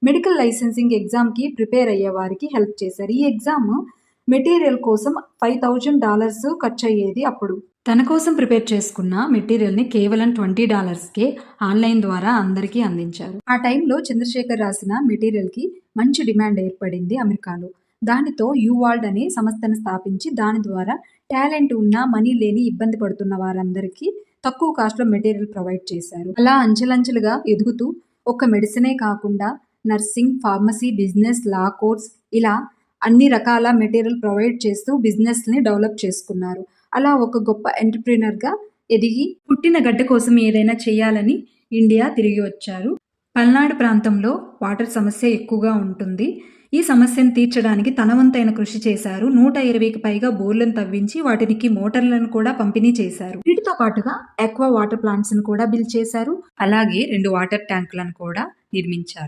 Medical licensing ఎగ్జామ్కి prepare అయ్యే వారికి హెల్ప్ చేశారు. ఈ ఎగ్జామ్ మెటీరియల్ కోసం $5,000 ఖర్చు అయ్యేది. అప్పుడు తన కోసం ప్రిపేర్ చేసుకున్న మెటీరియల్ని కేవలం $20కే ఆన్లైన్ ద్వారా అందరికీ అందించారు. ఆ టైంలో చంద్రశేఖర్ రాసిన మెటీరియల్కి మంచి డిమాండ్ ఏర్పడింది అమెరికాలో. దానితో యువాల్డ్ అనే సంస్థను స్థాపించి దాని ద్వారా టాలెంట్ ఉన్న మనీ లేని ఇబ్బంది పడుతున్న వారందరికీ తక్కువ కాస్ట్లో మెటీరియల్ ప్రొవైడ్ చేశారు. అలా అంచెలంచెలుగా ఎదుగుతూ ఒక మెడిసినే కాకుండా నర్సింగ్, ఫార్మసీ, బిజినెస్, లా కోర్స్ ఇలా అన్ని రకాల మెటీరియల్ ప్రొవైడ్ చేస్తూ బిజినెస్ని డెవలప్ చేసుకున్నారు. అలా ఒక గొప్ప ఎంటర్‌ప్రెన్యూర్‌గా ఎదిగి పుట్టిన గడ్డ కోసం ఏదైనా చేయాలని ఇండియా తిరిగి వచ్చారు. పల్నాడు ప్రాంతంలో వాటర్ సమస్య ఎక్కువగా ఉంటుంది. ఈ సమస్యను తీర్చడానికి తన వంతైన కృషి చేశారు. 120కి పైగా బోర్లను తవ్వించి వాటికి మోటార్లను కూడా పంపిణీ చేశారు. వీటితో పాటుగా ఆక్వా వాటర్ ప్లాంట్స్‌ను కూడా బిల్డ్ చేశారు. అలాగే 2 వాటర్ ట్యాంకులను కూడా నిర్మించారు.